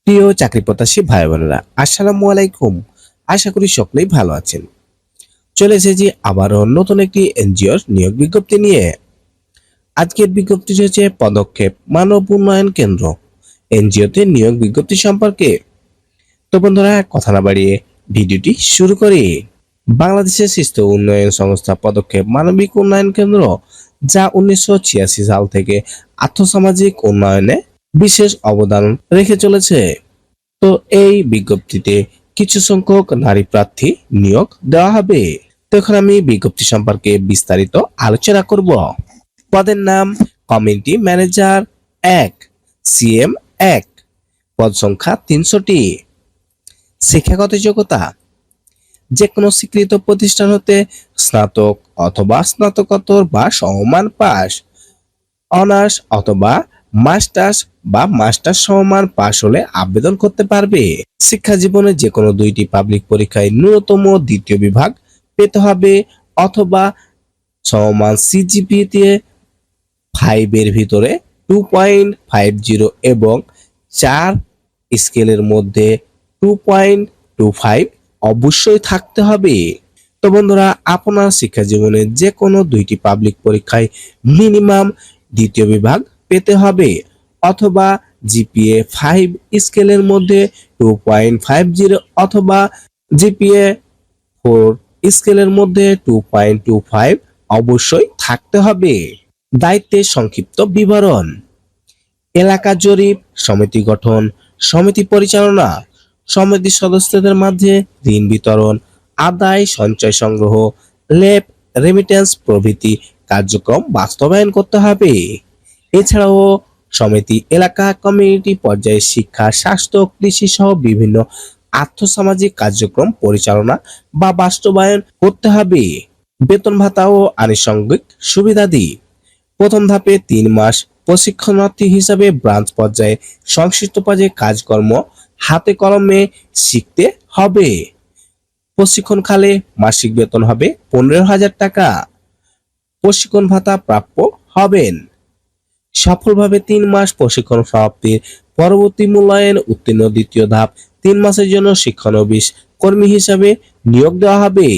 প্রিয় চাকরি প্রত্যাশী ভাই বোনেরা, আসসালামু আলাইকুম। আশা করি সকলেই ভালো আছেন। চলে এসেছি আবারও নতুন একটি এনজিওর নিয়োগ বিজ্ঞপ্তি নিয়ে। আজকের বিজ্ঞপ্তিটি হচ্ছে পদক্ষেপ মানব উন্নয়ন কেন্দ্র এনজিওতে নিয়োগ বিজ্ঞপ্তি সম্পর্কে। তো বন্ধুরা, কথা না বাড়িয়ে ভিডিওটি শুরু করি। বাংলাদেশের শিশু উন্নয়ন সংস্থা পদক্ষেপ মানবিক উন্নয়ন কেন্দ্র, যা 1986 সাল থেকে আর্থসামাজিক উন্নয়নে বিশেষ অবদান রেখে চলেছে। তো এই বিজ্ঞপ্তিতে কিছু সংখ্যক নারী প্রার্থী নিয়োগ দেওয়া হবে। তো এখন আমি বিজ্ঞপ্তি সম্পর্কে বিস্তারিত আলোচনা করব। পদের নাম কমিউনিটি ম্যানেজার 1, সিএম 1, পদ সংখ্যা 300টি। শিক্ষাগত যোগ্যতা যে কোনো স্বীকৃত প্রতিষ্ঠান হতে স্নাতক অথবা স্নাতকোত্তর বা সমমান পাস, অনার্স অথবা মাস্টার্স বা মাস্টার্স সমমান পাশ হলে আবেদন করতে পারবে। শিক্ষা জীবনে যে কোনো 2টি পাবলিক পরীক্ষায় ন্যূনতম দ্বিতীয় বিভাগ পেতে হবে অথবা সমমান সিজিপি দিয়ে 5 এর ভিতরে 2.50 এবং 4 স্কেলের মধ্যে 2.25 অবশ্যই থাকতে হবে। তো বন্ধুরা, আপনার শিক্ষা জীবনে যে কোনো 2টি পাবলিক পরীক্ষায় মিনিমাম দ্বিতীয় বিভাগ পেতে হবে অথবা জিপিএ 5 স্কেলের মধ্যে 2.50 অথবা জিপিএ 4 স্কেলের মধ্যে 2.25 অবশ্যই থাকতে হবে। দায়িত্বের সংক্ষিপ্ত বিবরণ: এলাকা জরিপ, সমিতি গঠন, সমিতি পরিচালনা, সমিতির সদস্যদের মাঝে ঋণ বিতরণ, আদায় সঞ্চয় সংগ্রহ, লেপ রেমিটেন্স প্রভৃতি কার্যক্রম বাস্তবায়ন করতে হবে। এছাড়াও সমিতি এলাকা কমিউনিটি পর্যায়ে শিক্ষা, স্বাস্থ্য, কৃষি সহ বিভিন্ন আর্থসামাজিক কার্যক্রম পরিচালনা বা বাস্তবায়ন করতে হবে। বেতন ভাতা ও আনুষঙ্গিক সুবিধাদি: প্রথম ধাপে 3 মাস প্রশিক্ষণার্থী হিসাবে ব্রাঞ্চ পর্যায়ে সংশ্লিষ্ট পর্যায়ে কাজকর্ম হাতে কলমে শিখতে হবে। প্রশিক্ষণকালে মাসিক বেতন হবে 15,000 টাকা। প্রশিক্ষণ ভাতা প্রাপ্য হবেন। সফলভাবে 3 মাস প্রশিক্ষণ সমাপ্তির পরবর্তী মূল্যায়ন উত্তীর্ণ দ্বিতীয় ধাপ 3 মাসের জন্য শিক্ষানবিশ কর্মী হিসাবে নিয়োগ দেওয়া হবে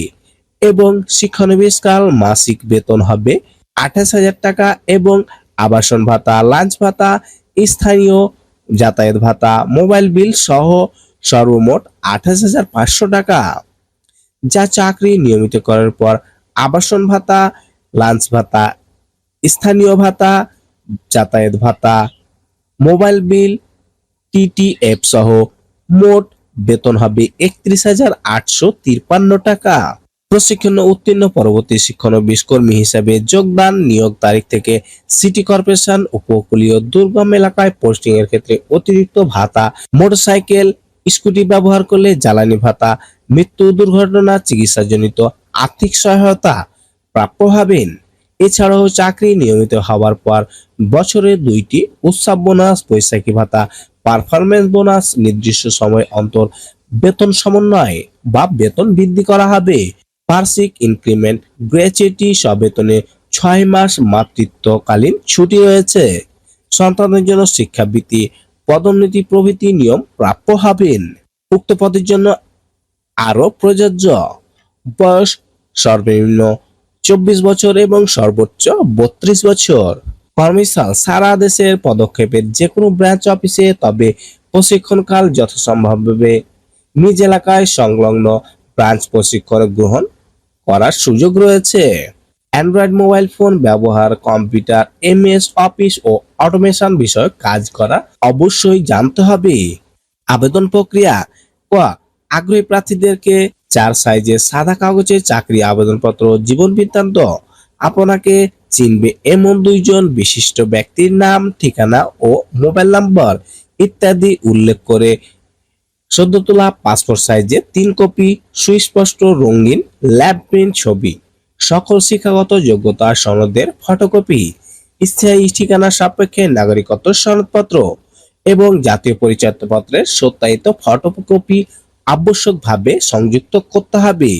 এবং শিক্ষানবিশকাল মাসিক বেতন হবে 28,000 টাকা এবং আবাসন ভাতা, লাঞ্চ ভাতা, স্থানীয় যাতায়াত ভাতা, মোবাইল বিল সহ সর্বমোট 28,500 টাকা। যা চাকরি নিয়মিত করার পর আবাসন ভাতা, লাঞ্চ ভাতা, স্থানীয় ভাতা, যাতায়াত ভাতা, মোবাইল বিল, টিটিএফ সহ মোট বেতন হবে 31,853 টাকা। প্রশিক্ষণ উত্তীর্ণ পরবর্তী শিক্ষানবিশ কর্মী হিসাবে যোগদান: নিয়োগ তারিখ থেকে সিটি কর্পোরেশন উপকূলীয় দুর্গম এলাকায় পোস্টিং এর ক্ষেত্রে অতিরিক্ত ভাতা, মোটরসাইকেল স্কুটি ব্যবহার করলে জ্বালানি ভাতা, মৃত্যু, দুর্ঘটনা, চিকিৎসাজনিত আর্থিক সহায়তা প্রাপ্য হবেন। এছাড়াও চাকরি নিয়মিত হওয়ার পর বছরে 2টি উৎসব বোনাস, বৈশাখী ভাতা, পারফরমেন্স বোনাস, নির্দিষ্ট সময় অন্তর বেতন সমন্বয় বা বেতন বৃদ্ধি করা হবে। বার্ষিক ইনক্রিমেন্ট, গ্র্যাচুইটি সবেতনে 6 মাস মাতৃত্বকালীন ছুটি রয়েছে। সন্তানের জন্য শিক্ষাবৃত্তি, পদোন্নতি প্রভৃতি নিয়ম প্রাপ্য হবেন। উক্ত পদের জন্য আরো প্রযোজ্য: বয়স সর্বনিম্ন 24 বছর এবং সর্বোচ্চ 32 বছর। কর্মস্থল সারা দেশের পদক্ষেপের যে কোনো ব্রাঞ্চ অফিসে, তবে প্রশিক্ষণকাল যথাসম্ভবভাবে নিজ এলাকায় সংলগ্ন ব্রাঞ্চ প্রশিক্ষণ গ্রহণ করার সুযোগ রয়েছে। অ্যান্ড্রয়েড মোবাইল ফোন ব্যবহার, কম্পিউটার, এমএস অফিস ও অটোমেশন বিষয়ে কাজ করা অবশ্যই জানতে হবে। আবেদন প্রক্রিয়া: ক, আগ্রহী প্রার্থীদেরকে 4 সাইজের সাদা কাগজে চাকরি আবেদনপত্র, জীবন বৃত্তান্ত, আপনাকে চিনবে এমন 2 জন বিশিষ্ট ব্যক্তির নাম, ঠিকানা ও মোবাইল নাম্বার ইত্যাদি উল্লেখ করে সদ্য তোলা পাসপোর্ট সাইজের 3 কপি সুস্পষ্ট রঙিন ল্যাব প্রিন্ট ছবি, সকল শিক্ষাগত যোগ্যতা সনদের ফটোকপি, স্থায়ী ঠিকানা সাপেক্ষে নাগরিকত্ব সনদপত্র এবং জাতীয় পরিচয়পত্রের সত্যায়িত ফটোকপি আবশ্যকভাবে সংযুক্ত করতে হবে।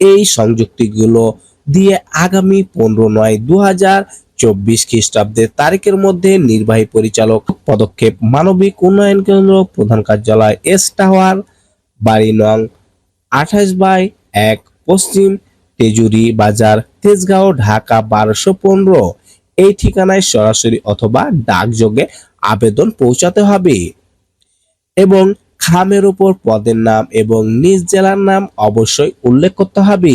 এই সংযুক্তিগুলো দিয়ে আগামী 15/9/2024 2024 খ্রিস্টাব্দের তারিখের মধ্যে নির্বাহী পরিচালক পদক্ষেপ মানবিক উন্নয়ন কেন্দ্র প্রধান কার্যালয় এস টাওয়ার বাড়ি নং 28/1 পশ্চিম তেজুরি বাজার তেজগাঁও ঢাকা 1215 এই ঠিকানায় সরাসরি অথবা ডাকযোগে আবেদন পৌঁছাতে হবে এবং খামের উপর পদের নাম এবং নিজ জেলার নাম অবশ্যই উল্লেখ করতে হবে।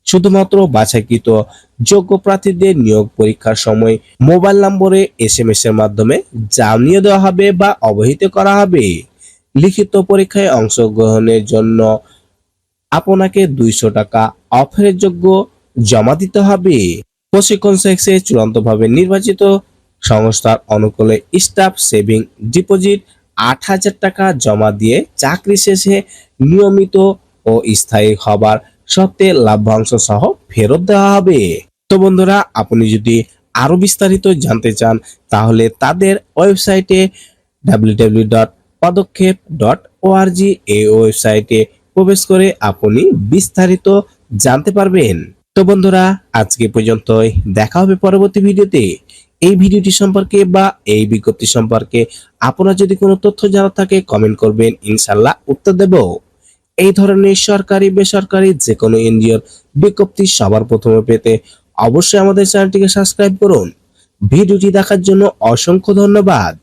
শুধুমাত্র বাছাইকৃত যোগ্য প্রার্থীদের নিয়োগ পরীক্ষার সময় মোবাইল নম্বরে SMS এর মাধ্যমে জানিয়ে দেওয়া হবে বা অবহিত করা হবে। লিখিত পরীক্ষায় অংশগ্রহণের জন্য আপনাকে 200 টাকা অফারের যোগ্য জমা দিতে হবে। প্রশিক্ষণ শেষে চূড়ান্তভাবে নির্বাচিত সংস্থার অনুকূলে স্টাফ সেভিং ডিপোজিট 8,000 টাকা জমা দিয়ে চাকরি শেষে নিয়মিত ও স্থায়ী হবার সত্ত্বে লভ্যাংশ সহ ফেরত দেওয়া হবে। তো বন্ধুরা, আপনি যদি আরো বিস্তারিত জানতে চান তাহলে তাদের ওয়েবসাইটে www.padokkhep.org এই ওয়েবসাইটে প্রবেশ করে আপনি বিস্তারিত জানতে পারবেন। তো বন্ধুরা, আজকে পর্যন্তই, দেখা হবে পরবর্তী ভিডিওতে। এই ভিডিওটি সম্পর্কে বা এই বিজ্ঞপ্তি সম্পর্কে আপনার যদি কোনো তথ্য জানা থাকে কমেন্ট করবেন, ইনশাল্লাহ উত্তর দেব। এই ধরনের সরকারি বেসরকারি যে কোনো এনজিওর বিজ্ঞপ্তি সবার প্রথমে পেতে অবশ্যই আমাদের চ্যানেলটিকে সাবস্ক্রাইব করুন। ভিডিওটি দেখার জন্য অসংখ্য ধন্যবাদ।